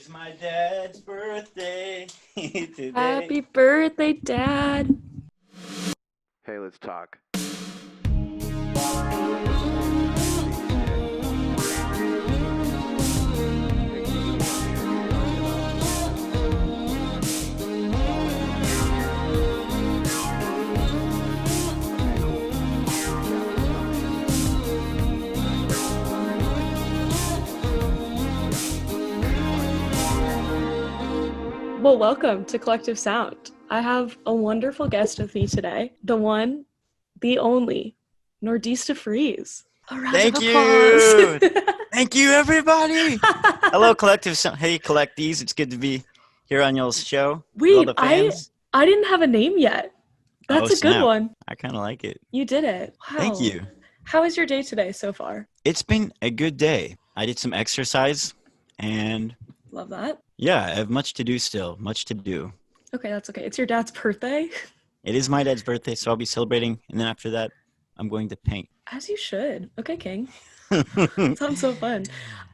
It's my dad's birthday today. Happy birthday, Dad. Hey, let's talk. Well, welcome to Collective Sound. I have a wonderful guest with me today. The one, the only, Nordista Freeze. A round Thank of you. applause. Thank you, everybody. Hello, Collective. Hey, Collectees. It's good to be here on y'all's show with all Wait, the fans. I didn't have a name yet. That's a good Snap. one. I kind of like it. You did it. Wow. Thank you. How was your day today so far? It's been a good day. I did some exercise and Love that. yeah, I have much to do still. Much to do. Okay, that's okay. It's your dad's birthday. It is my dad's birthday, so I'll be celebrating. And then after that, I'm going to paint. As you should. Okay, King. Sounds so fun.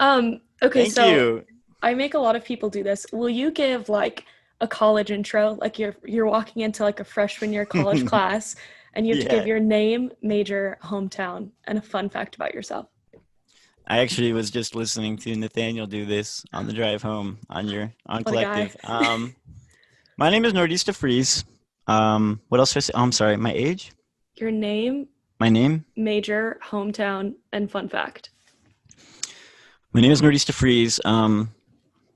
Okay, Thank so you. I make a lot of people do this. Will you give like a college intro? Like you're walking into like a freshman year college class and you have to give your name, major, hometown, and a fun fact about yourself. I actually was just listening to Nathaniel do this on the drive home on Collective. My name is Nordista Freeze. What else did I say? Oh, I'm sorry. My age? Your name, My name? major, hometown, and fun fact. My name is Nordista Freeze. I'm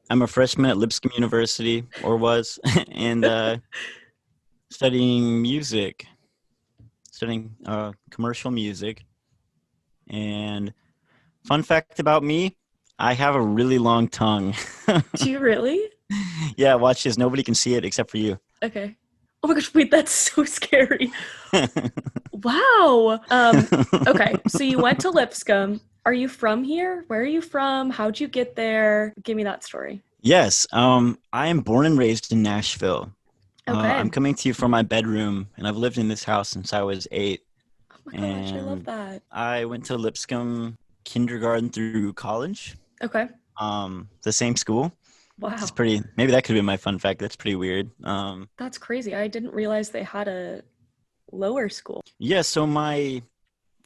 a freshman at Lipscomb University, or was, and studying music, studying commercial music. And fun fact about me, I have a really long tongue. Do you really? Yeah, watch this. Nobody can see it except for you. Okay. Oh my gosh, wait, that's so scary. Wow. Okay, so you went to Lipscomb. Are you from here? Where are you from? How'd you get there? Give me that story. Yes, I am born and raised in Nashville. Okay. I'm coming to you from my bedroom, and I've lived in this house since I was 8. Oh my gosh, I love that. I went to Lipscomb kindergarten through college. Okay. The same school. Wow. It's pretty. Maybe that could have been my fun fact. That's pretty weird. That's crazy. I didn't realize they had a lower school. Yeah. So my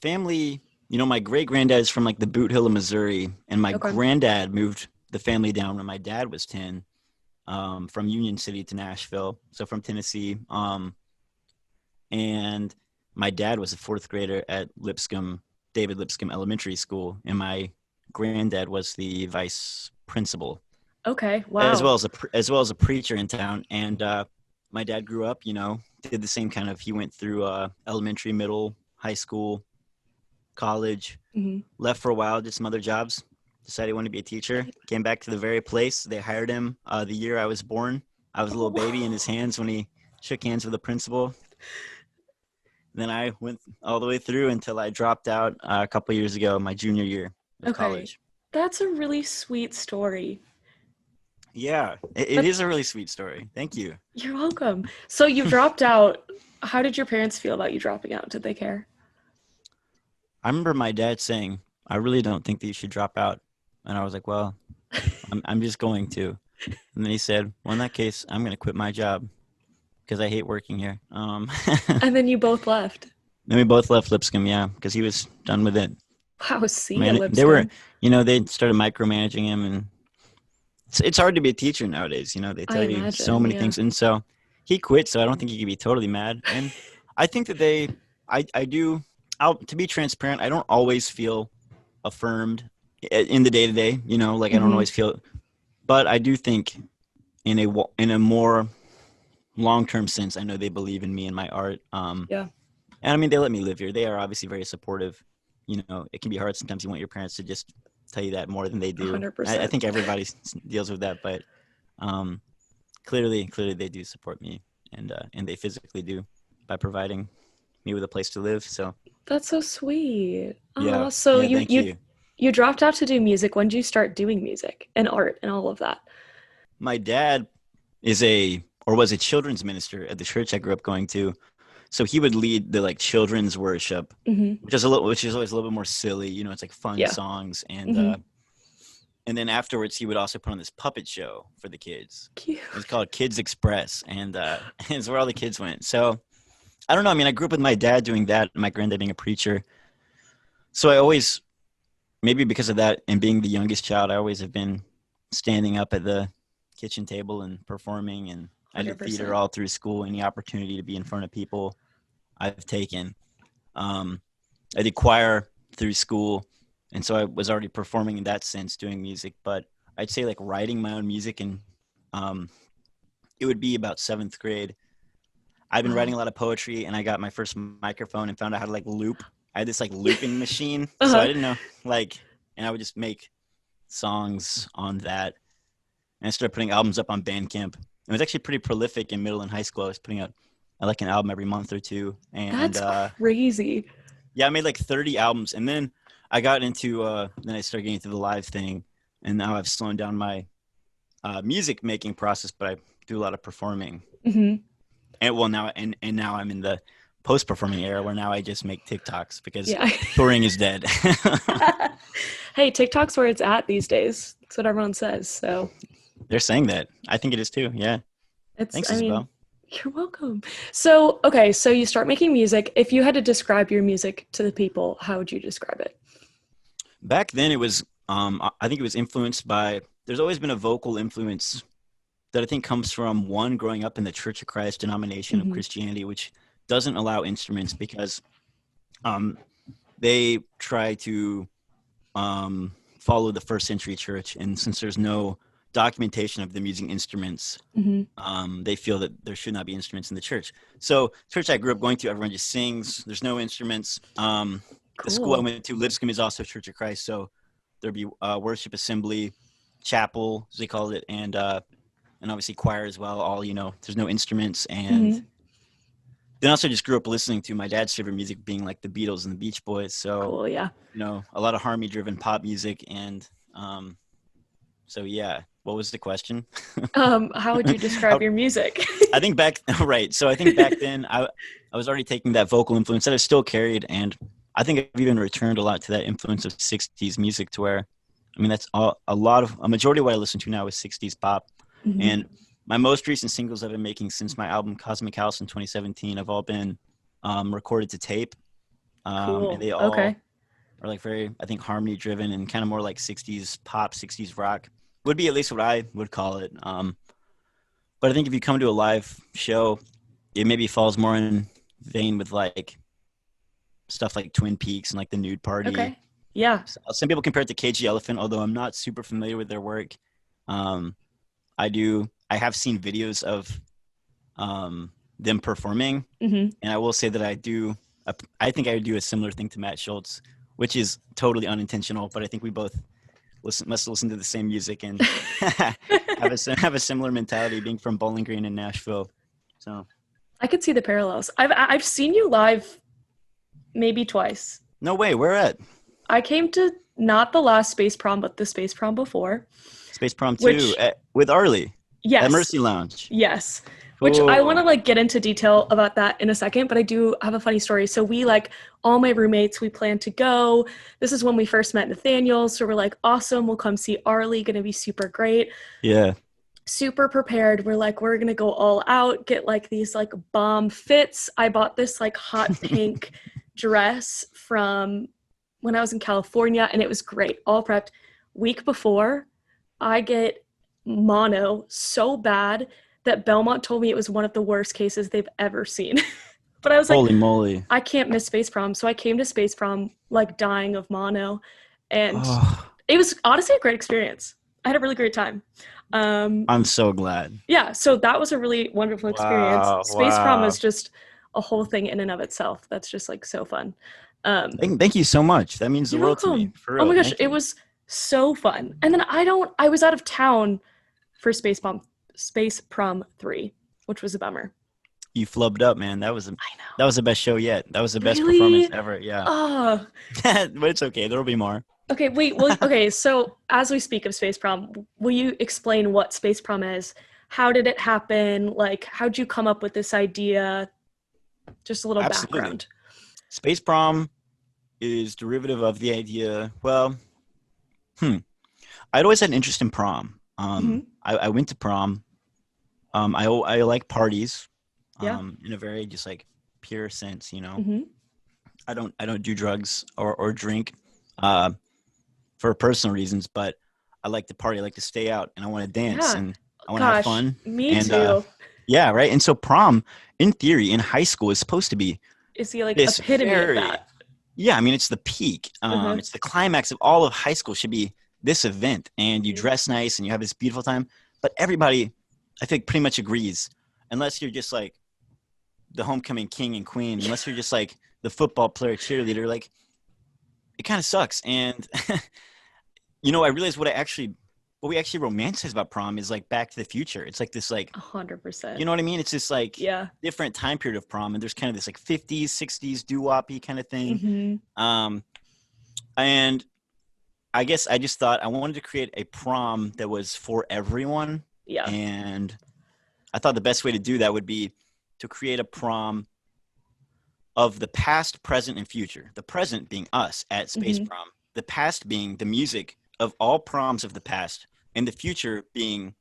family, my great granddad is from like the Boot Hill of Missouri, and my granddad moved the family down when my dad was 10, from Union City to Nashville. So from Tennessee. And my dad was a 4th grader at David Lipscomb Elementary School, and my granddad was the vice principal. Okay, wow. As well as a preacher in town. And my dad grew up, did the same kind of. He went through elementary, middle, high school, college, left for a while, did some other jobs, decided he wanted to be a teacher, came back to the very place. They hired him the year I was born. I was a little baby in his hands when he shook hands with the principal. Then I went all the way through until I dropped out a couple years ago, my junior year of college. That's a really sweet story. Yeah, it is a really sweet story. Thank you. You're welcome. So you dropped out. How did your parents feel about you dropping out? Did they care? I remember my dad saying, "I really don't think that you should drop out." And I was like, well, I'm just going to. And then he said, well, in that case, I'm going to quit my job because I hate working here. And then you both left. Then we both left Lipscomb, yeah, because he was done with it. Wow, Lipscomb. They were, they started micromanaging him, and it's hard to be a teacher nowadays. They tell you so many things. And so he quit, so I don't think he could be totally mad. And I think that to be transparent, I don't always feel affirmed in the day-to-day, I don't always feel it. But I do think in a more long-term sense, I know they believe in me and my art. Yeah. And I mean, they let me live here. They are obviously very supportive. It can be hard sometimes. You want your parents to just tell you that more than they do. 100%. I think everybody deals with that, but clearly they do support me, and they physically do by providing me with a place to live. So that's so sweet. Yeah. So yeah, you dropped out to do music. When did you start doing music and art and all of that? My dad was a children's minister at the church I grew up going to. So he would lead the children's worship, which is always a little bit more silly. It's like fun songs. And And then afterwards, he would also put on this puppet show for the kids. Cute. It was called Kids Express, and it's where all the kids went. So I don't know. I mean, I grew up with my dad doing that, and my granddad being a preacher. So I always, maybe because of that, and being the youngest child, I always have been standing up at the kitchen table and performing. And I did 100%. theater all through school. Any opportunity to be in front of people, I've taken. I did choir through school. And so I was already performing in that sense, doing music. But I'd say like writing my own music, and it would be about 7th grade. I've been writing a lot of poetry, and I got my first microphone and found out how to like loop. I had this like looping machine. So I didn't know, like, and I would just make songs on that. And I started putting albums up on Bandcamp. It was actually pretty prolific in middle and high school. I was putting out like an album every month or two. And that's crazy. Yeah, I made like 30 albums. And then I got into, then I started getting into the live thing. And now I've slowed down my music making process, but I do a lot of performing. Mm-hmm. And well, now I'm in the post-performing era where now I just make TikToks because touring is dead. Hey, TikTok's where it's at these days. That's what everyone says. So they're saying that. I think it is too. Yeah. Thanks, Isabel. You're welcome. So, okay, so you start making music. If you had to describe your music to the people, how would you describe it? Back then it was, I think it was influenced by, there's always been a vocal influence that I think comes from one, growing up in the Church of Christ denomination of Christianity, which doesn't allow instruments because they try to follow the first century church. And since there's no documentation of them using instruments, they feel that there should not be instruments in the church. So church I grew up going to, everyone just sings. There's no instruments. The school I went to, Lipscomb, is also Church of Christ. So there'd be worship assembly, chapel, as they called it, and obviously choir as well. All, there's no instruments. And then also just grew up listening to my dad's favorite music being like the Beatles and the Beach Boys. So, cool, yeah. A lot of harmony-driven pop music. And so, yeah. What was the question? How would you describe your music? I think back then I was already taking that vocal influence that I still carried. And I think I've even returned a lot to that influence of 60s music to where, that's a majority of what I listen to now is 60s pop. And my most recent singles I've been making since my album Cosmic House in 2017 have all been recorded to tape. Cool. And they all are like very, I think, harmony driven and kind of more like 60s pop, 60s rock would be at least what I would call it. But I think if you come to a live show, it maybe falls more in vein with like stuff like Twin Peaks and like the Nude Party. Okay. Yeah. Some people compare it to Cage the Elephant, although I'm not super familiar with their work. I have seen videos of them performing, and I will say that I think I would do a similar thing to Matt Schultz, which is totally unintentional, but I think we both must listen to the same music and have a similar mentality, being from Bowling Green in Nashville. So I could see the parallels. I've seen you live maybe twice. No way, where at? I came to not the last Space Prom, but the Space Prom before. Space Prom 2 with Arlie. Yes. At Mercy Lounge. Yes. Which I want to get into detail about that in a second, but I do have a funny story. So we all my roommates, we planned to go. This is when we first met Nathaniel. So we're like, awesome, we'll come see Arlie, gonna be super great. Yeah. Super prepared. We're like, we're gonna go all out, get these bomb fits. I bought this hot pink dress from when I was in California, and it was great. All prepped. Week before, I get mono so bad that Belmont told me it was one of the worst cases they've ever seen. But I was holy moly, I can't miss Space Prom. So I came to Space Prom dying of mono, and it was honestly a great experience. I had a really great time. I'm so glad. Yeah, so that was a really wonderful experience. Space Prom is just a whole thing in and of itself. That's just so fun. Thank you so much. That means the world to me. For real. Oh my gosh, it was so fun. And then I was out of town for Space Prom 3, which was a bummer. You flubbed up, man. That was the best show yet. That was the best Really? performance ever. Yeah. Oh. But it's okay. There'll be more. Okay, wait. Well, okay. So as we speak of Space Prom, will you explain what Space Prom is? How did it happen? How'd you come up with this idea? Just a little background. Space Prom is derivative of the idea. Well, I'd always had an interest in prom. I went to prom. I like parties. In a very just like pure sense, you know. I don't do drugs or drink for personal reasons, but I like to party. I like to stay out, and I want to dance, and I want to have fun. Me too. Yeah, right. And so prom, in theory, in high school, is supposed to be the like epitome of that. Yeah, I mean, it's the peak. It's the climax of all of high school should be this event, and you dress nice and you have this beautiful time. But everybody, I think, pretty much agrees, unless you're just like the homecoming king and queen, unless you're just like the football player cheerleader, like it kind of sucks. And you know, I realized what we actually romanticize about prom is like Back to the Future. It's like this like 100%. You know what I mean? It's this like different time period of prom, and there's kind of this like 50s, 60s doo-woppy kind of thing. And I guess I just thought I wanted to create a prom that was for everyone. Yeah. And I thought the best way to do that would be to create a prom of the past, present, and future. The present being us at Space Prom. The past being the music of all proms of the past, and the future being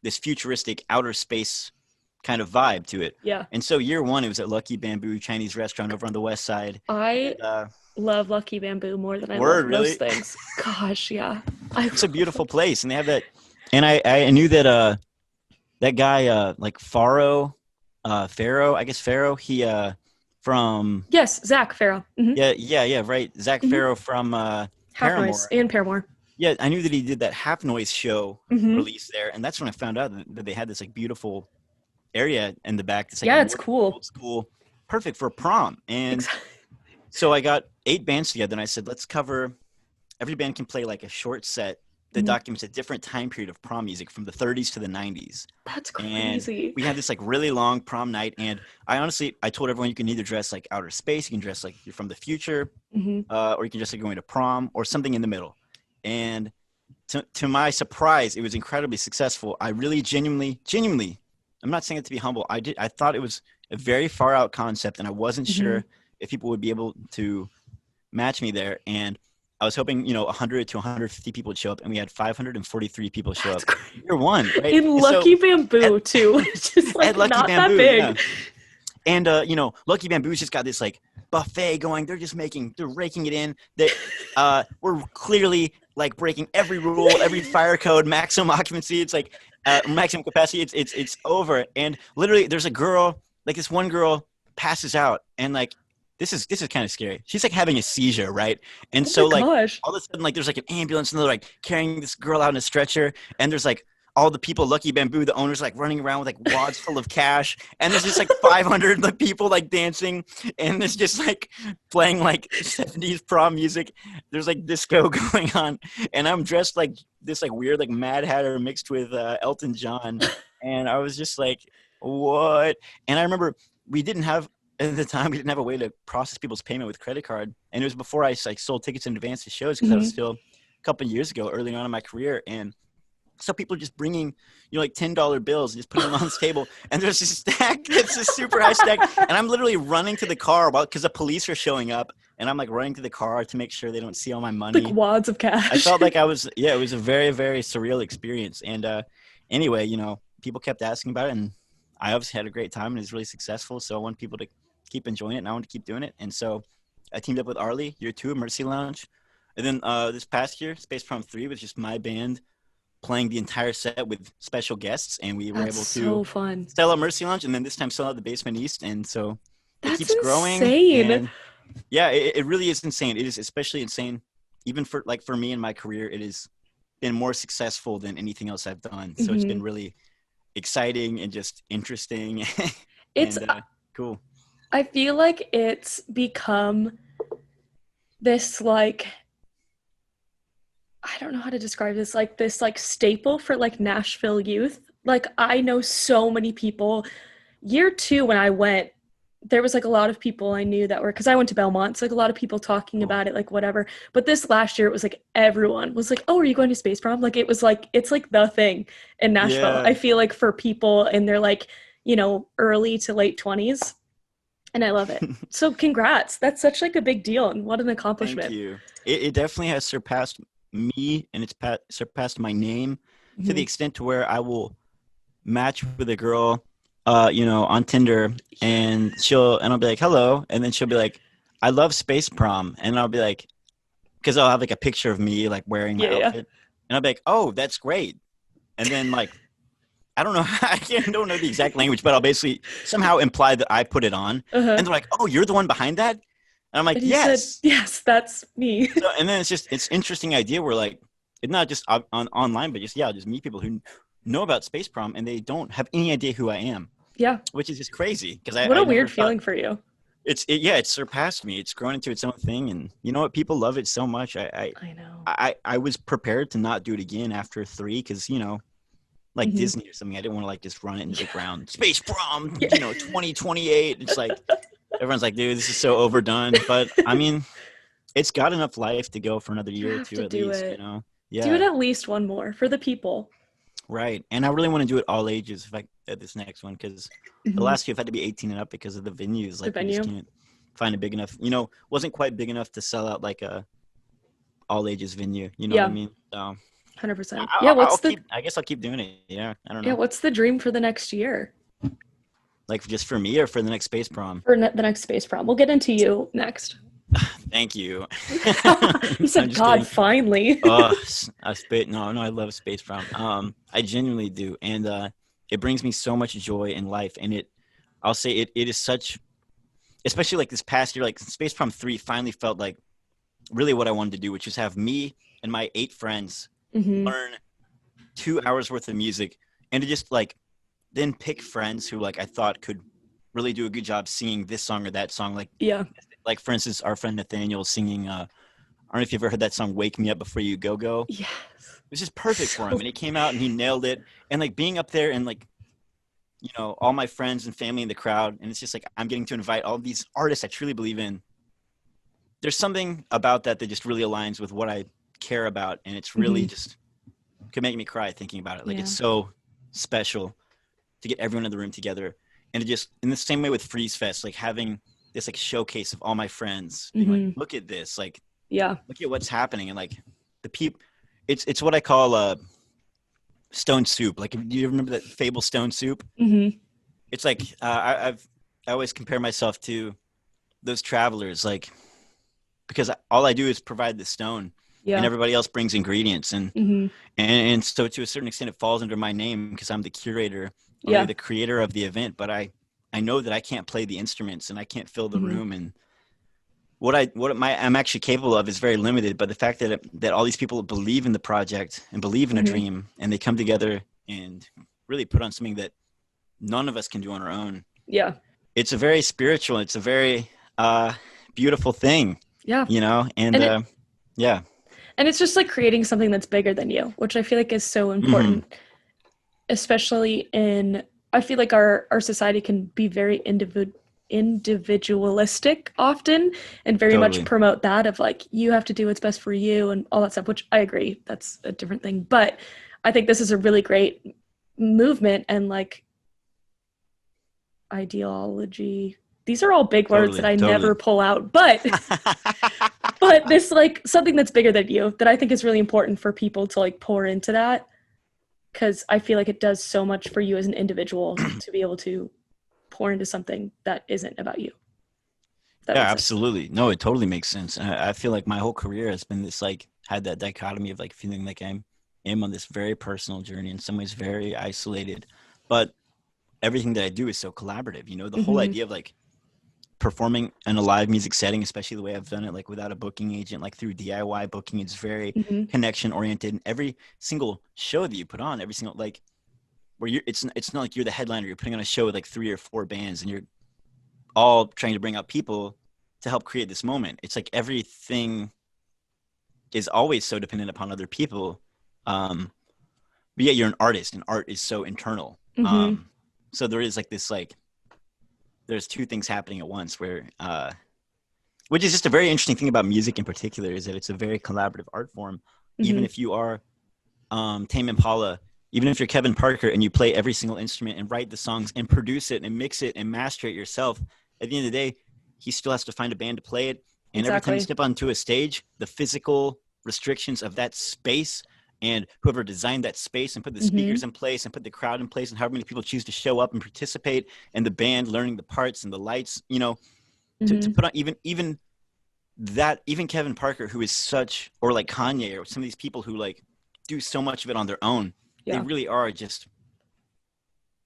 this futuristic outer space kind of vibe to it. Yeah. And so year one, it was at Lucky Bamboo Chinese restaurant over on the west side. I love Lucky Bamboo more than I love most things. Gosh, yeah. It's a beautiful place, and they have that. And I knew that that guy like Farrow, he from Zach Farrow. Yeah, right. Zach Farrow from Paramore. And Paramore. Yeah, I knew that he did that Half Noise show release there, and that's when I found out that they had this like beautiful area in the back. That's, like, it's cool. Old school, perfect for prom. And so I got 8 bands together, and I said, let's cover. Every band can play like a short set that documents a different time period of prom music from the 30s to the 90s. That's crazy. And we had this like really long prom night, and I told everyone you can either dress like outer space, you can dress like you're from the future, or you can dress like going to prom, or something in the middle. And to my surprise, it was incredibly successful. I really genuinely, I'm not saying it to be humble. I thought it was a very far out concept, and I wasn't sure if people would be able to match me there. And I was hoping, 100 to 150 people would show up, and we had 543 people show up. Year one, right? In Lucky Bamboo, too, which is like not that big. Yeah. And, Lucky Bamboo's just got this like buffet going. They're raking it in. We're clearly like breaking every rule, every fire code, maximum occupancy. It's like maximum capacity. It's over. And literally there's a girl, like this one girl passes out, and like, this is kind of scary. She's like having a seizure, right? And all of a sudden, like there's like an ambulance, and they're like carrying this girl out in a stretcher, and there's like all the people, Lucky Bamboo, the owners, like running around with like wads full of cash, and there's just like 500 like people like dancing, and there's just like playing like 70s prom music. There's like disco going on, and I'm dressed like this like weird like Mad Hatter mixed with Elton John, and I was just like, what? And I remember at the time, we didn't have a way to process people's payment with credit card. And it was before I like sold tickets in advance to shows, because I was still a couple of years ago, early on in my career. And so people are just bringing, like $10 bills and just putting them on this table. And there's this stack. It's a super high stack. And I'm literally running to the car because the police are showing up. And I'm like running to the car to make sure they don't see all my money. Like wads of cash. I felt like it was a very, very surreal experience. And anyway, people kept asking about it. And I obviously had a great time, and it was really successful. So I want people to keep enjoying it, and I want to keep doing it. And so I teamed up with Arlie, year 2, Mercy Lounge. And then this past year, Space Prom 3 was just my band playing the entire set with special guests, and we were able to sell out Mercy Lounge, and then this time sell out the Basement East. And so it keeps growing. And yeah, it really is insane. It is especially insane, even for me in my career. It has been more successful than anything else I've done. So it's been really exciting and just interesting. It's cool. I feel like it's become this like, I don't know how to describe this, like this like staple for like Nashville youth. Like I know so many people. Year 2 when I went, there was like a lot of people I knew that were, because I went to Belmont, so like a lot of people talking about it, like whatever. But this last year it was like everyone was like, oh, are you going to Space Prom? Like it was like, it's like the thing in Nashville. Yeah. I feel like for people in their like, early to late 20s. And I love it. So congrats. That's such like a big deal, and what an accomplishment. Thank you. It definitely has surpassed me, and it's surpassed my name to the extent to where I will match with a girl, on Tinder, and I'll be like, hello. And then she'll be like, I love Space Prom. And I'll be like, because I'll have like a picture of me like wearing my outfit. And I'll be like, oh, that's great. And then like, I don't know, don't know the exact language, but I'll basically somehow imply that I put it on. And they're like, oh, you're the one behind that? And I'm like, yes. Said, yes, that's me. So, and then it's interesting idea where like, it's not just online, but just meet people who know about Space Prom and they don't have any idea who I am. Yeah. Which is just crazy. Because what a weird feeling for you. It surpassed me. It's grown into its own thing. And you know what? People love it so much. I know. I was prepared to not do it again after 3 because, like Disney or something, I didn't want to like just run it into the ground. Space Prom, 2028. It's like, everyone's like, dude, this is so overdone. But I mean, it's got enough life to go for another year or two at least, Yeah. Do it at least one more for the people. Right. And I really want to do it all ages at this next one because the last few have had to be 18 and up because of the venues. Like, we just can't find a big enough, wasn't quite big enough to sell out like a all ages venue. You know what I mean? So, 100%. I guess I'll keep doing it. Yeah. I don't know. Yeah. What's the dream for the next year? Like just for me or for the next Space Prom? For the next Space Prom. We'll get into you next. Thank you. You said, God, kidding. Finally. No, I love Space Prom. I genuinely do. And it brings me so much joy in life. And I'll say it is such, especially like this past year, like Space Prom 3 finally felt like really what I wanted to do, which is have me and my 8 friends learn 2 hours worth of music and to just like then pick friends who like I thought could really do a good job singing this song or that song. Like for instance, our friend Nathaniel singing, I don't know if you've ever heard that song, Wake Me Up Before You Go Go. Yes. It was just perfect for him. And he came out and he nailed it. And like being up there and like, all my friends and family in the crowd. And it's just like, I'm getting to invite all these artists I truly believe in. There's something about that just really aligns with what I care about. And it's really just could make me cry thinking about it. Like it's so special to get everyone in the room together. And to just, in the same way with Freeze Fest, like having this like showcase of all my friends being like, look at this, like, look at what's happening. And like the people, it's what I call stone soup. Like, do you remember that Fable Stone Soup? It's like, I always compare myself to those travelers, like, because all I do is provide the stone and everybody else brings ingredients. And so to a certain extent, it falls under my name because I'm the curator or the creator of the event, but I know that I can't play the instruments and I can't fill the room, and I'm actually capable of is very limited. But the fact that all these people believe in the project and believe in a dream, and they come together and really put on something that none of us can do on our own. Yeah, it's a very spiritual. It's a very beautiful thing. Yeah, and it's just like creating something that's bigger than you, which I feel like is so important, especially in. I feel like our society can be very individualistic often and very much promote that of like, you have to do what's best for you and all that stuff, which I agree. That's a different thing. But I think this is a really great movement and like ideology. These are all big words that I never pull out, but this like something that's bigger than you that I think is really important for people to like pour into that. Because I feel like it does so much for you as an individual to be able to pour into something that isn't about you. Yeah, absolutely. No, it totally makes sense. I feel like my whole career has been this like had that dichotomy of like feeling like I am on this very personal journey, in some ways very isolated, but everything that I do is so collaborative. The whole idea of like performing in a live music setting, especially the way I've done it, like without a booking agent, like through DIY booking, it's very connection oriented. And every single show that you put on, every single like where it's not like you're the headliner. You're putting on a show with like 3 or 4 bands, and you're all trying to bring out people to help create this moment. It's like everything is always so dependent upon other people, but yet you're an artist, and art is so internal. So there is like this like. There's 2 things happening at once where, which is just a very interesting thing about music in particular, is that it's a very collaborative art form. Even if you are Tame Impala, even if you're Kevin Parker and you play every single instrument and write the songs and produce it and mix it and master it yourself, at the end of the day, he still has to find a band to play it. And every time you step onto a stage, the physical restrictions of that space and whoever designed that space and put the speakers in place and put the crowd in place and however many people choose to show up and participate, and the band learning the parts and the lights, to put on even Kevin Parker, who is such, or like Kanye or some of these people who like do so much of it on their own. They really are just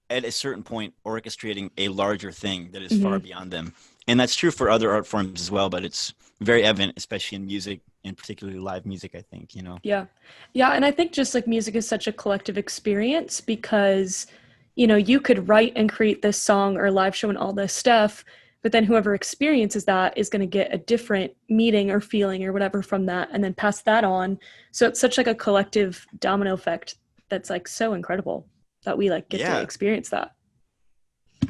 at a certain point orchestrating a larger thing that is far beyond them. And that's true for other art forms as well, but it's very evident, especially in music and particularly live music, I think, Yeah. And I think just like music is such a collective experience because, you could write and create this song or live show and all this stuff, but then whoever experiences that is going to get a different meaning or feeling or whatever from that and then pass that on. So it's such like a collective domino effect that's like so incredible that we like get to experience that.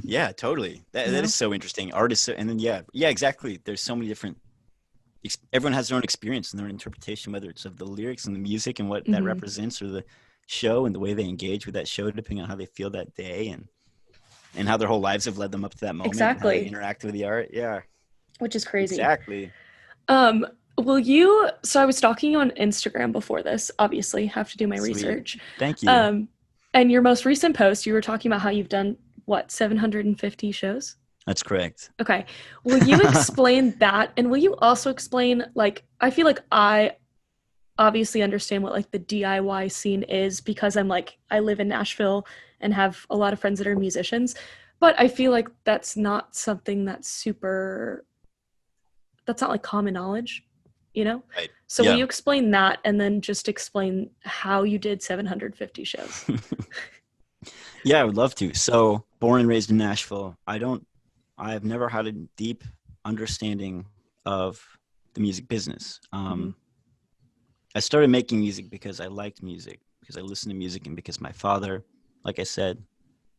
Yeah, totally. That is so interesting. Artists, and then exactly. There's so many different. Everyone has their own experience and their own interpretation, whether it's of the lyrics and the music and what that represents, or the show and the way they engage with that show, depending on how they feel that day and how their whole lives have led them up to that moment. Exactly. And how they interact with the art. Yeah. Which is crazy. Exactly. So I was stalking you on Instagram before this, obviously have to do my research. Thank you. And your most recent post, you were talking about how you've done 750 shows? That's correct. Okay. Will you explain that? And will you also explain, like, I feel like I obviously understand what like the DIY scene is because I live in Nashville and have a lot of friends that are musicians, but I feel like that's not something that's not like common knowledge, Right. So will you explain that and then just explain how you did 750 shows? Yeah, I would love to. So born and raised in Nashville, I've never had a deep understanding of the music business. I started making music because I liked music, because I listened to music, and because my father, like I said,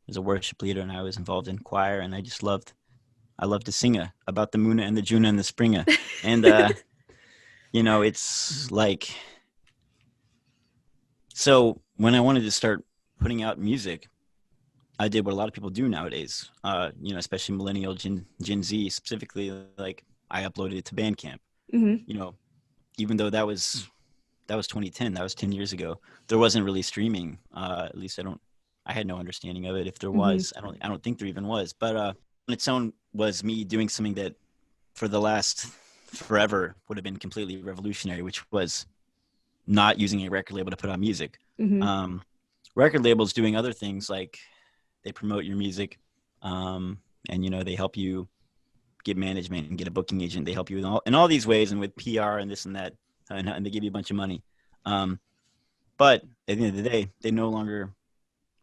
was a worship leader, and I was involved in choir, and I loved to sing about the Moona and the Juna and the Springa. And, it's like, so when I wanted to start putting out music, I did what a lot of people do nowadays, especially millennial Gen Z specifically. Like I uploaded it to Bandcamp, even though that was 2010. That was 10 years ago. There wasn't really streaming. At least I had no understanding of it. If there was, I don't think there even was. But on its own was me doing something that for the last forever would have been completely revolutionary, which was not using a record label to put out music. Record labels doing other things like they promote your music, and they help you get management and get a booking agent. They help you in all these ways and with PR and this and that, and they give you a bunch of money. But at the end of the day, they no longer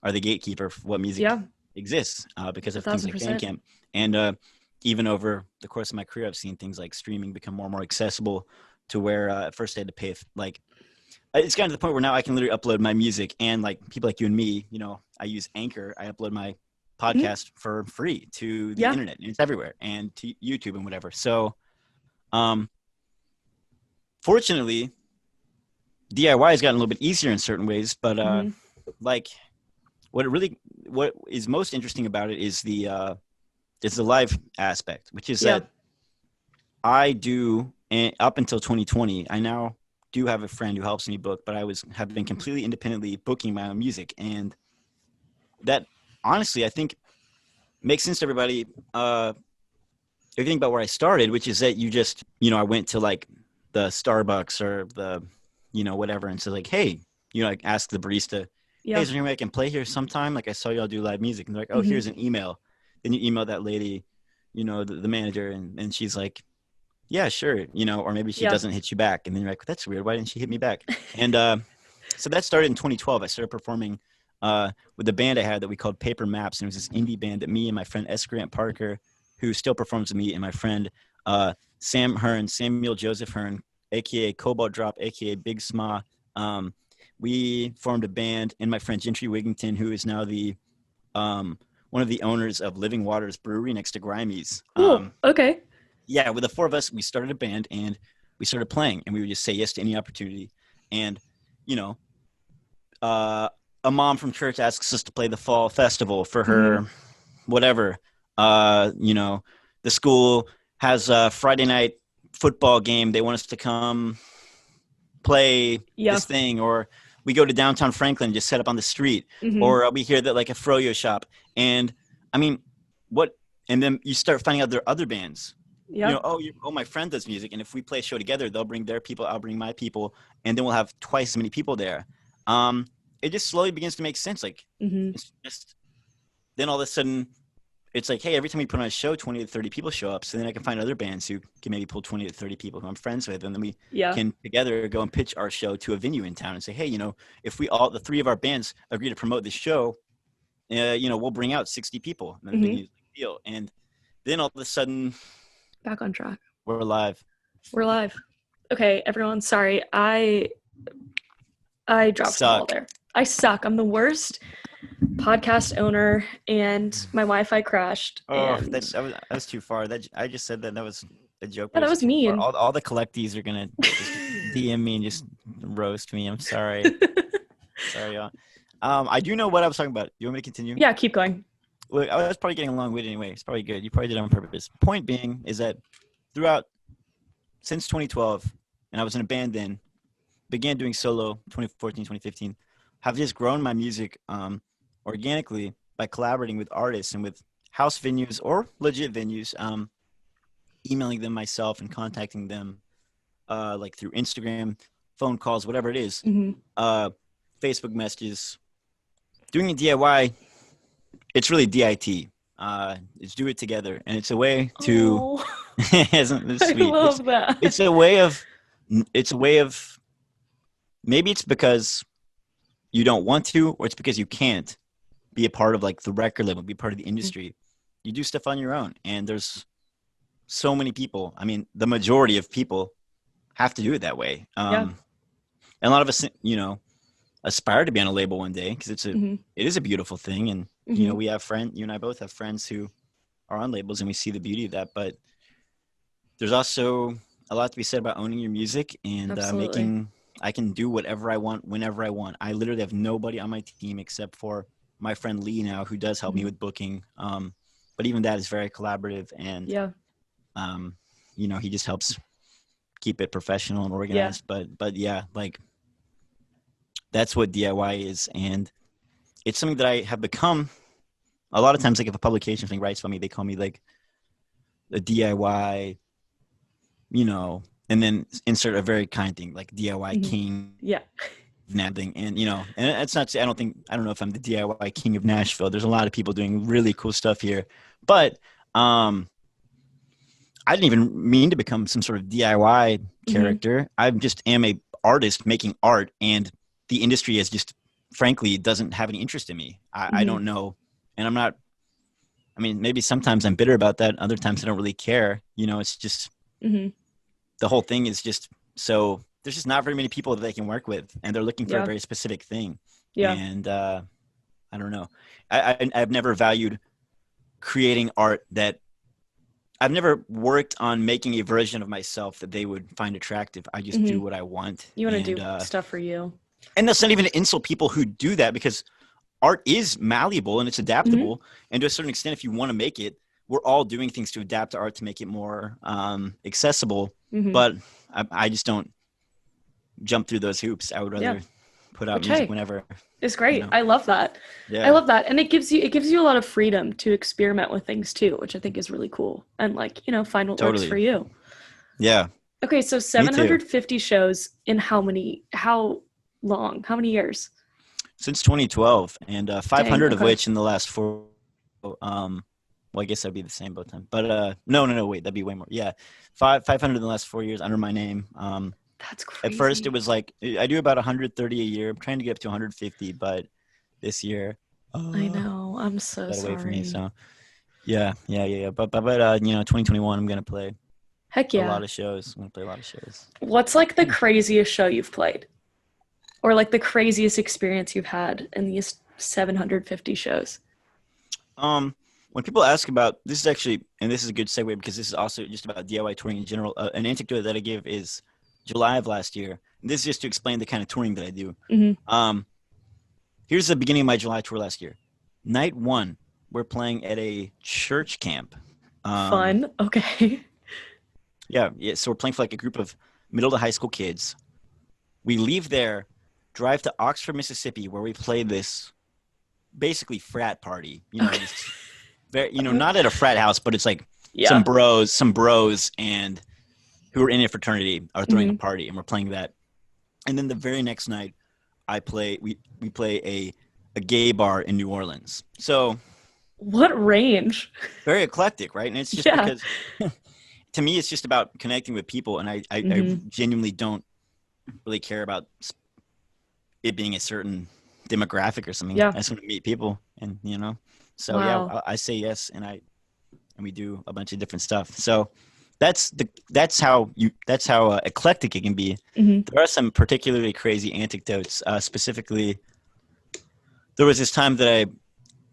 are the gatekeeper for what music exists because of things like Bandcamp. And even over the course of my career, I've seen things like streaming become more and more accessible to where at first I had to pay it's gotten to the point where now I can literally upload my music, and like people like you and me, I use Anchor. I upload my podcast for free to the internet, and it's everywhere, and to YouTube and whatever. So, fortunately, DIY has gotten a little bit easier in certain ways, but like what is most interesting about it is the live aspect, which is that I do, and up until 2020, I now do have a friend who helps me book, but have been completely independently booking my own music. And that honestly, I think makes sense to everybody. If you think about where I started, which is that you just, I went to like the Starbucks or the, whatever. And so like, hey, like ask the barista, hey, is there any way I can play here sometime? Like I saw y'all do live music. And they're like, oh, here's an email. Then you email that lady, the manager, and she's like, yeah, sure. Or maybe she doesn't hit you back. And then you're like, that's weird. Why didn't she hit me back? And so that started in 2012. I started performing with the band I had that we called Paper Maps. And it was this indie band that me and my friend S. Grant Parker, who still performs with me, and my friend Samuel Joseph Hearn, a.k.a. Cobalt Drop, a.k.a. Big Sma. We formed a band, and my friend Gentry Wigington, who is now the one of the owners of Living Waters Brewery next to Grimey's. Okay. Yeah, with the four of us, we started a band, and we started playing, and we would just say yes to any opportunity. And, a mom from church asks us to play the fall festival for her, whatever. The school has a Friday night football game. They want us to come play this thing, or we go to downtown Franklin and just set up on the street, or we hear that like a froyo shop. And I mean, and then you start finding out there are other bands. You know, my friend does music, and if we play a show together, they'll bring their people, I'll bring my people, and then we'll have twice as many people there. It just slowly begins to make sense. Like, it's just, then all of a sudden, it's like, hey, every time we put on a show, 20 to 30 people show up. So then I can find other bands who can maybe pull 20 to 30 people who I'm friends with, and then we can together go and pitch our show to a venue in town and say, hey, you know, if the three of our bands agree to promote this show, you know, we'll bring out 60 people, and then the venue's a deal. And then all of a sudden, back on track. We're live. Okay, everyone, sorry. I dropped the ball there. I suck. I'm the worst podcast owner, and my Wi-Fi crashed. Oh, that was too far. I just said that was a joke. Yeah, that was mean. All the collectees are gonna just DM me and just roast me. I'm sorry. Sorry, y'all. I do know what I was talking about. You want me to continue? Yeah, keep going. Look, I was probably getting along with it anyway. It's probably good. You probably did it on purpose. Point being is that since 2012, and I was in a band then, began doing solo 2014, 2015, have just grown my music organically by collaborating with artists and with house venues or legit venues, emailing them myself and contacting them like through Instagram, phone calls, whatever it is, Facebook messages. Doing it DIY, it's really DIT. It's do it together, and it's a way to. Isn't this sweet? I love that. It's a way of. Maybe it's because you don't want to, or it's because you can't be a part of like the record label, be part of the industry. You do stuff on your own, and there's so many people. I mean, the majority of people have to do it that way. And a lot of us, you know, aspire to be on a label one day because it is a beautiful thing. And, you know, you and I both have friends who are on labels, and we see the beauty of that. But there's also a lot to be said about owning your music and I can do whatever I want, whenever I want. I literally have nobody on my team except for my friend Lee now, who does help me with booking. But even that is very collaborative, and, you know, he just helps keep it professional and organized. But yeah, like, that's what DIY is. And it's something that I have become a lot of times. Like, if a publication thing writes about me, they call me like a DIY, you know, and then insert a very kind thing like DIY king. Thing. And, you know, and it's not, I don't know if I'm the DIY king of Nashville. There's a lot of people doing really cool stuff here, but I didn't even mean to become some sort of DIY character. I just am a artist making art, and the industry is just, frankly, doesn't have any interest in me. I don't know. And I'm not, I mean, maybe sometimes I'm bitter about that. Other times I don't really care. You know, it's just, the whole thing is just, so there's just not very many people that they can work with, and they're looking for a very specific thing. And I don't know. I've never valued creating art that, I've never worked on making a version of myself that they would find attractive. I just do what I want. You want to do stuff for you. And that's not even to insult people who do that, because art is malleable and it's adaptable. And to a certain extent, if you want to make it, we're all doing things to adapt to art to make it more accessible. But I just don't jump through those hoops. I would rather put out music whenever. It's great. You know. I love that. Yeah. I love that. And it gives you a lot of freedom to experiment with things too, which I think is really cool. And, like, you know, find what works for you. Yeah. Okay, so 750 shows in how long? How many years? Since 2012, and 500 of which in the last 4. Well, I guess that'd be the same both times. But no, wait, that'd be way more. Yeah, 500 in the last 4 years under my name. That's crazy. At first, it was like I do about 130 a year. I'm trying to get up to 150, but this year, I know. I'm so sorry. Away from me, so yeah. But you know, 2021, I'm gonna play. Heck yeah. A lot of shows. I'm gonna play a lot of shows. What's like the craziest show you've played, or like the craziest experience you've had in these 750 shows? When people ask about this, is actually, and this is a good segue because this is also just about DIY touring in general. An anecdote that I give is July of last year. And this is just to explain the kind of touring that I do. Here's the beginning of my July tour last year. Night 1, we're playing at a church camp. Fun. Okay. Yeah. So we're playing for like a group of middle to high school kids. We leave there, drive to Oxford, Mississippi, where we play this basically frat party. This very, not at a frat house, but it's like some bros, and who are in a fraternity are throwing a party, and we're playing that. And then the very next night, we play a gay bar in New Orleans. So what range? Very eclectic, right? And it's just because to me, it's just about connecting with people, and I genuinely don't really care about it being a certain demographic or something. I just want to meet people, and so I say yes, and we do a bunch of different stuff. So that's how eclectic it can be. There are some particularly crazy anecdotes. Specifically, there was this time that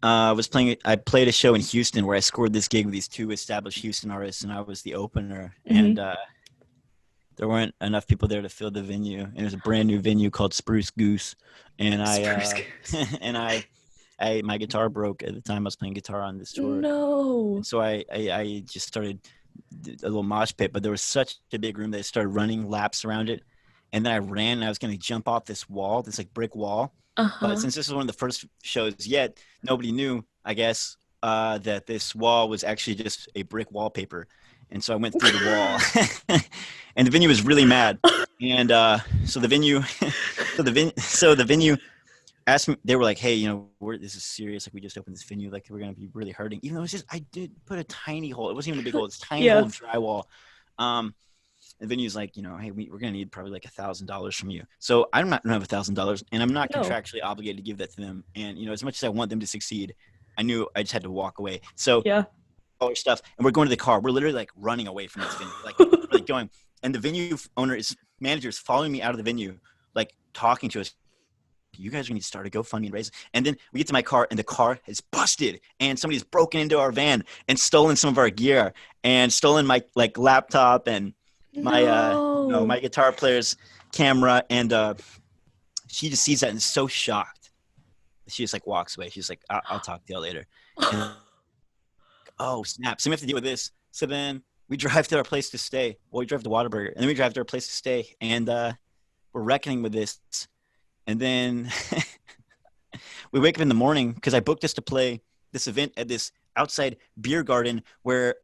I played a show in Houston where I scored this gig with these two established Houston artists, and I was the opener. And there weren't enough people there to fill the venue, and it was a brand new venue called Spruce Goose. And my guitar broke at the time. I was playing guitar on this tour. No. And so I just started a little mosh pit, but there was such a big room that I started running laps around it. And then I ran, and I was going to jump off this wall, this like brick wall. But since this was one of the first shows yet, nobody knew, I guess, that this wall was actually just a brick wallpaper. And so I went through the wall, and the venue was really mad. And so the venue asked me, they were like, "Hey, this is serious. Like, we just opened this venue. Like, we're going to be really hurting." Even though I did put a tiny hole. It wasn't even a big hole. It's a tiny hole of drywall. The venue's like, hey, we're going to need probably like $1,000 from you. So I don't have $1,000, and I'm not contractually obligated to give that to them. And, as much as I want them to succeed, I knew I just had to walk away. So all our stuff, and we're going to the car. We're literally like running away from this venue, like going. And the venue manager is following me out of the venue, like talking to us. You guys are going to start a GoFundMe and raise it. And then we get to my car, and the car is busted, and somebody's broken into our van and stolen some of our gear and stolen my laptop and my guitar player's camera. And she just sees that and is so shocked. She just walks away. She's like, I'll talk to you later. And, oh, snap. So we have to deal with this. So then we drive to our place to stay. Well, we drive to Whataburger, and then we drive to our place to stay. And we're reckoning with this. And then we wake up in the morning because I booked us to play this event at this outside beer garden where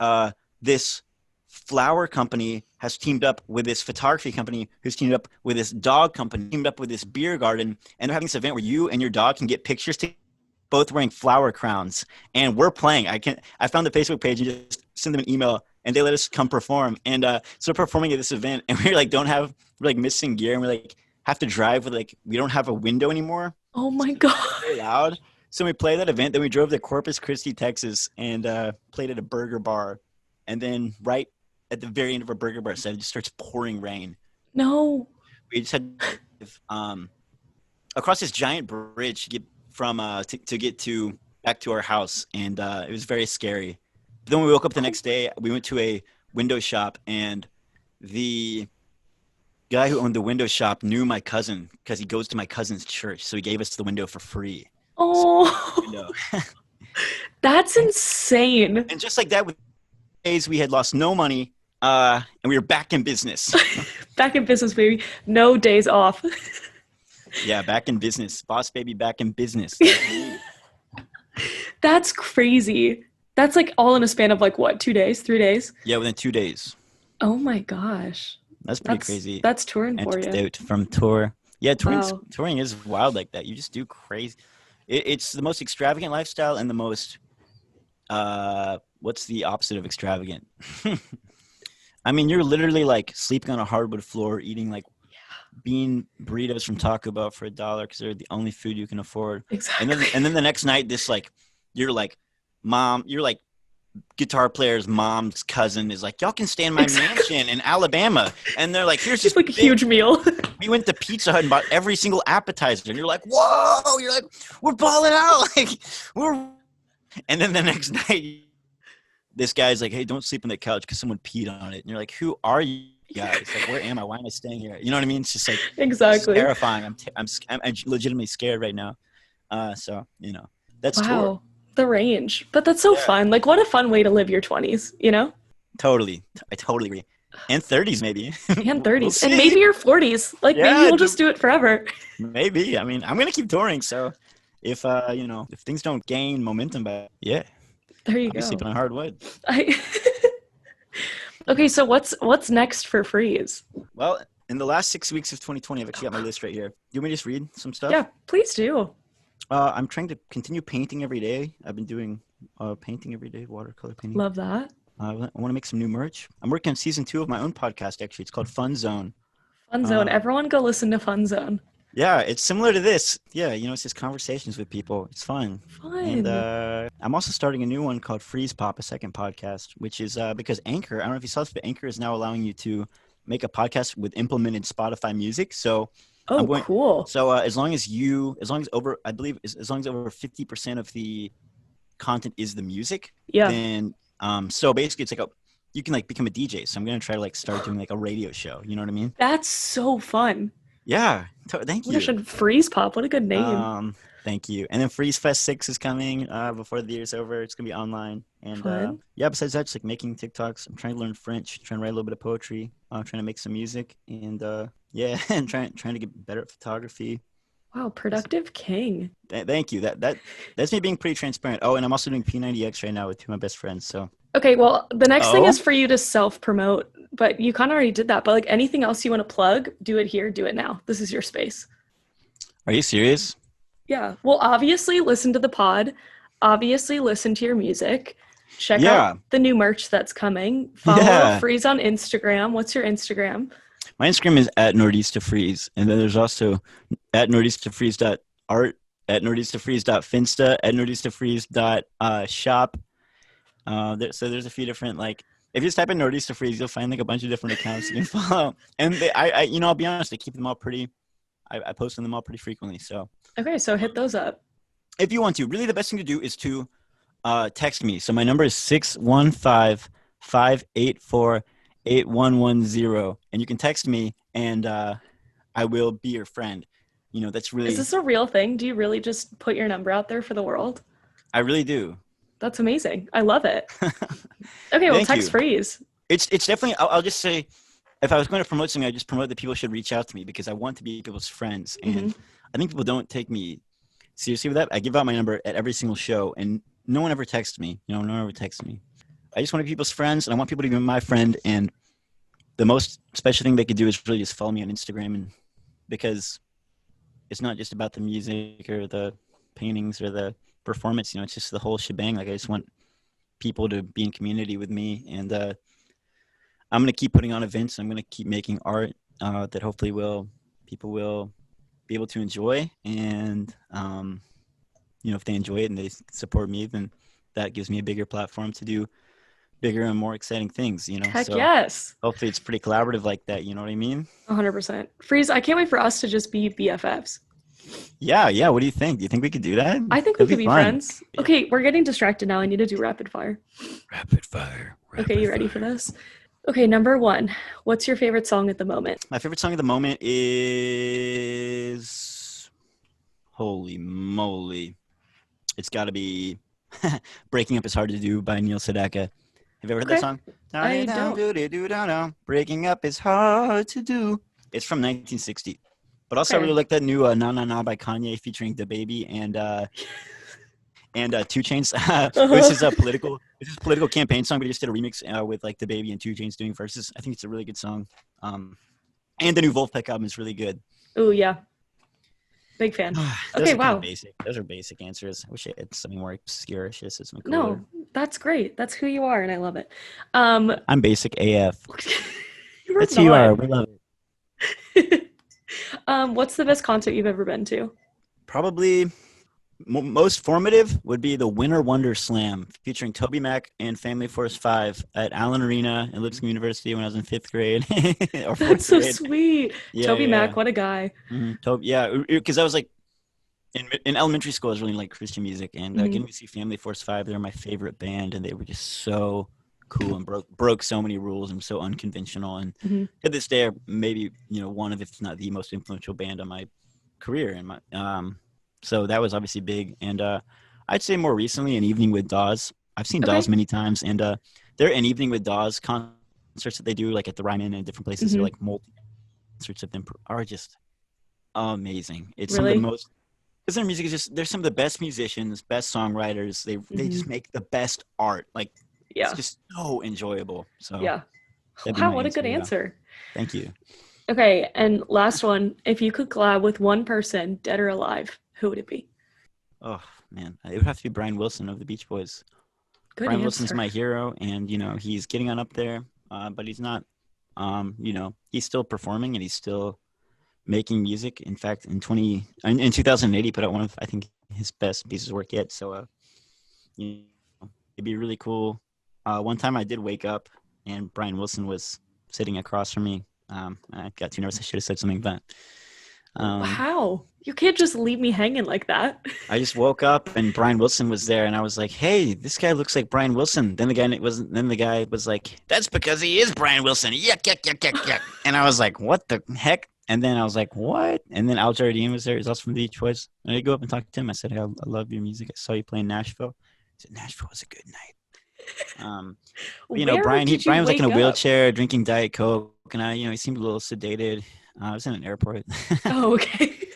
this flower company has teamed up with this photography company who's teamed up with this dog company, teamed up with this beer garden. And they're having this event where you and your dog can get pictures together, both wearing flower crowns. And we're playing. I found the Facebook page and just sent them an email, and they let us come perform. And so we're performing at this event, and we're missing gear, and we're have to drive with we don't have a window anymore. Oh my God. Very loud. So we played that event. Then we drove to Corpus Christi, Texas, and played at a burger bar. And then right at the very end of our burger bar set, it just starts pouring rain. No. We just had across this giant bridge to get from to get to back to our house, and it was very scary. But then when we woke up the next day, we went to a window shop, and the guy who owned the window shop knew my cousin because he goes to my cousin's church, so he gave us the window for free. Oh, that's insane. And just like that, with days we had lost no money, and we were back in business. Back in business, baby. No days off. Yeah, back in business. Boss baby, back in business. That's crazy. That's all in a span of 2 days, 3 days? Yeah, within 2 days. Oh my gosh. That's pretty crazy. That's touring for you. From tour. Yeah, touring is wild like that. You just do crazy. It's the most extravagant lifestyle and the most, what's the opposite of extravagant? I mean, you're literally sleeping on a hardwood floor, eating bean burritos from Taco Bell for $1 because they're the only food you can afford. Exactly. And then the next night, you're guitar player's mom's cousin is y'all can stay in my mansion in Alabama, and they're here's just a huge meal. We went to Pizza Hut and bought every single appetizer, and you're whoa, you're we're balling out, and then the next night this guy's hey, don't sleep on the couch because someone peed on it, and you're who are you guys? Where am I? Why am I staying here? You know what I mean? It's just exactly it's terrifying. I'm legitimately scared right now. So that's tour. The range. But that's so fun. What a fun way to live your 20s, Totally. I totally agree. And 30s maybe. And 30s. We'll and maybe your 40s. Like maybe we'll just do it forever. Maybe. I mean, I'm going to keep touring. So if, if things don't gain momentum, there you go. I'll be sleeping on hardwood. Okay, so what's next for Freeze? Well, in the last 6 weeks of 2020, I've actually got my list right here. You want me to just read some stuff? Yeah, please do. I'm trying to continue painting every day. I've been doing painting every day, watercolor painting. Love that. I want to make some new merch. I'm working on season 2 of my own podcast, actually. It's called Fun Zone. Fun Zone. Everyone go listen to Fun Zone. Yeah, it's similar to this. Yeah, it's just conversations with people. It's fun. And I'm also starting a new one called Freeze Pop, a second podcast, which is because Anchor, I don't know if you saw this, but Anchor is now allowing you to make a podcast with implemented Spotify music. So cool. So as long as over 50% of the content is the music, then so basically it's like you can like become a DJ. So I'm going to try to like start doing like a radio show. You know what I mean? That's so fun. Yeah. Thank you. Freeze Pop. What a good name. Thank you. And then Freeze Fest 6 is coming before the year's over. It's going to be online. And besides that, just like making TikToks. I'm trying to learn French, trying to write a little bit of poetry, trying to make some music. And and trying to get better at photography. Wow, productive king. Thank you. That's me being pretty transparent. Oh, and I'm also doing P90X right now with 2 of my best friends. So okay, well, the next thing is for you to self-promote, but you kind of already did that. But like anything else you want to plug, do it here, do it now. This is your space. Are you serious? Yeah. Well, obviously listen to the pod. Obviously listen to your music. Check out the new merch that's coming. Follow Freeze on Instagram. What's your Instagram? My Instagram is @nordista_freeze, and then there's also @nordistafreeze.art, @nordistafreeze.finsta, @nordistafreeze.shop. So there's a few different, like, if you just type in Nordista Freeze, you'll find like a bunch of different accounts you can follow. And I'll be honest, I keep them all I post on them all pretty frequently. So okay, so hit those up. If you want to, really the best thing to do is to text me. So my number is 615-584-8110, and you can text me, and I will be your friend. That's really. Is this a real thing? Do you really just put your number out there for the world? I really do. That's amazing. I love it. Okay, well, text Freeze. It's definitely. I'll just say, if I was going to promote something, I just promote that people should reach out to me because I want to be people's friends, and I think people don't take me seriously with that. I give out my number at every single show, and no one ever texts me. No one ever texts me. I just want to be people's friends, and I want people to be my friend. And the most special thing they could do is really just follow me on Instagram, and because it's not just about the music or the paintings or the performance. It's just the whole shebang. Like I just want people to be in community with me, and I'm going to keep putting on events. I'm going to keep making art that hopefully people will be able to enjoy, and if they enjoy it and they support me, then that gives me a bigger platform to do bigger and more exciting things, Heck so yes. Hopefully it's pretty collaborative like that, you know what I mean? 100%. Freeze, I can't wait for us to just be BFFs. Yeah, what do you think? Do you think we could do that? I think we could be friends. Okay, we're getting distracted now. I need to do rapid fire. Okay, you ready for this? Okay, number 1. What's your favorite song at the moment? My favorite song at the moment is... Holy moly. It's got to be Breaking Up Is Hard to Do by Neil Sedaka. Have you ever heard that song? I don't. Breaking Up Is Hard to Do. It's from 1960. But also I really like that new Na Na Na by Kanye featuring DaBaby and 2 Chainz. This is a political campaign song, but he just did a remix with like DaBaby and 2 Chainz doing verses. I think it's a really good song. And the new Wolfpack album is really good. Oh yeah. Big fan. Okay, wow. Those are basic answers. I wish I had something more obscure. No, that's great. That's who you are, and I love it. I'm basic AF. That's who you are. We love it. What's the best concert you've ever been to? Probably most formative would be the Winter Wonder Slam featuring Toby Mac and Family Force 5 at Allen Arena at Lipscomb University when I was in 5th grade. That's so sweet. Toby Mac, what a guy. Because I was like in elementary school, I was really like Christian music, and getting to see Family Force 5, they're my favorite band, and they were just so cool and broke so many rules and so unconventional. And to this day, maybe one of, if not the most influential band on my career. And my so that was obviously big. And I'd say more recently, An Evening with Dawes. I've seen Dawes many times, and they're An Evening with Dawes concert concerts that they do, like at the Ryman and different places, they're like multi concerts of them are just amazing. It's some of the most, because their music is just, they're some of the best musicians, best songwriters. They just make the best art. Like, it's just so enjoyable. So wow, what a good answer. Thank you. Okay, and last one. If you could collab with one person, dead or alive, who would it be? Oh man, it would have to be Brian Wilson of the Beach Boys. Good Brian answer. Wilson's my hero, and he's getting on up there, but he's not. He's still performing and he's still making music. In fact, in 2008, he put out one of, I think, his best pieces of work yet. So, it'd be really cool. One time I did wake up and Brian Wilson was sitting across from me. I got too nervous. I should have said something, but wow, you can't just leave me hanging like that. I just woke up and Brian Wilson was there, and I was like, "Hey, this guy looks like Brian Wilson." Then the guy was like, "That's because he is Brian Wilson." Yuck, yuck, yuck, yuck, yuck. And I was like, "What the heck?" And then I was like, "What?" And then Al Jardine was there. He's also from the Beach Boys. And I go up and talk to him. I said, "Hey, I love your music. I saw you play in Nashville." He said, "Nashville was a good night." Brian was like in a wheelchair drinking Diet Coke, and he seemed a little sedated. I was in an airport. Oh, okay.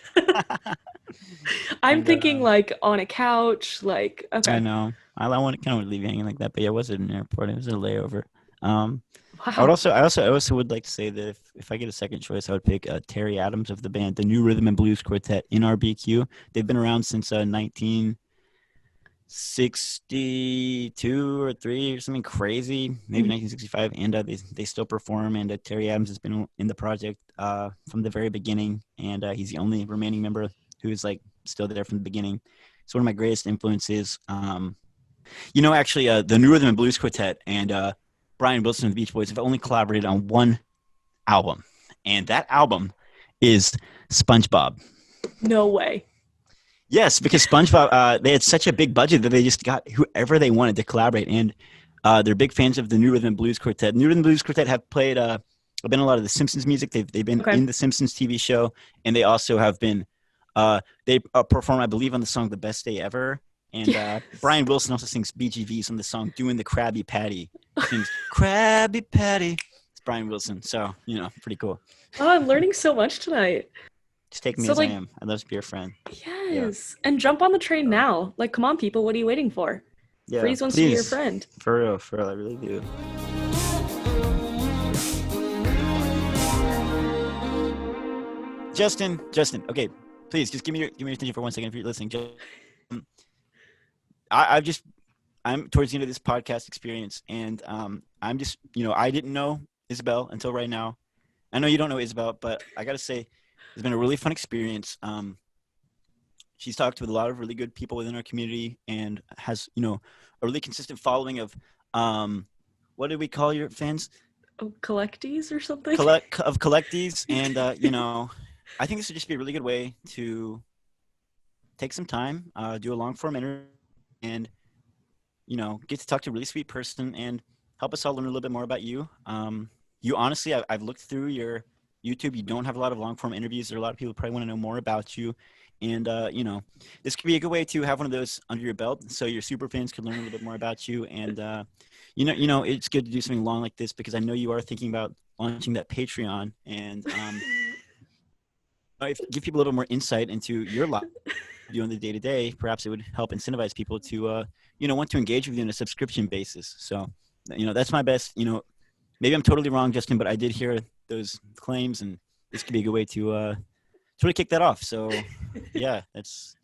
I'm thinking like on a couch, like, okay. I know. I want to kind of leave you hanging like that, but yeah, it wasn't an airport. It was a layover. Wow. I also would like to say that if I get a second choice, I would pick Terry Adams of the band, the New Rhythm and Blues Quartet, NRBQ. They've been around since 1962 or 3 or something crazy, maybe 1965, and they still perform. And Terry Adams has been in the project from the very beginning, and he's the only remaining member who is like still there from the beginning. It's one of my greatest influences. Actually, the New Rhythm and Blues Quartet and Brian Wilson of the Beach Boys have only collaborated on one album, and that album is SpongeBob. No way. Yes, because SpongeBob, they had such a big budget that they just got whoever they wanted to collaborate, and they're big fans of the New Rhythm and Blues Quartet. New Rhythm and Blues Quartet have been a lot of the Simpsons music. They've been in the Simpsons TV show, and they also have been they perform, I believe, on the song "The Best Day Ever." And Brian Wilson also sings BGVs on the song "Doing the Krabby Patty." He sings Krabby Patty. It's Brian Wilson, so pretty cool. Oh, I'm learning so much tonight. Just take me as I am. I'd love to be your friend. Yes. Yeah. And jump on the train now. Like, come on, people. What are you waiting for? Yeah, Freeze wants to be your friend. For real. I really do. Justin. Okay, please just give me your attention for 1 second if you're listening. I'm towards the end of this podcast experience, and I'm just, I didn't know Isabel until right now. I know you don't know Isabel, but I got to say, it's been a really fun experience. She's talked with a lot of really good people within our community and has, a really consistent following of, what did we call your fans? Oh, collectees or something? Collectees. And, I think this would just be a really good way to take some time, do a long form interview and, get to talk to a really sweet person and help us all learn a little bit more about you. You honestly, I've looked through your YouTube. You don't have a lot of long form interviews. There are a lot of people who probably want to know more about you. And, this could be a good way to have one of those under your belt so your super fans could learn a little bit more about you. And, it's good to do something long like this because I know you are thinking about launching that Patreon and give people a little more insight into your life doing the day-to-day. Perhaps it would help incentivize people to, want to engage with you on a subscription basis. So, that's my best, maybe I'm totally wrong, Justin, but I did hear those claims and this could be a good way to really kick that off. So yeah, that's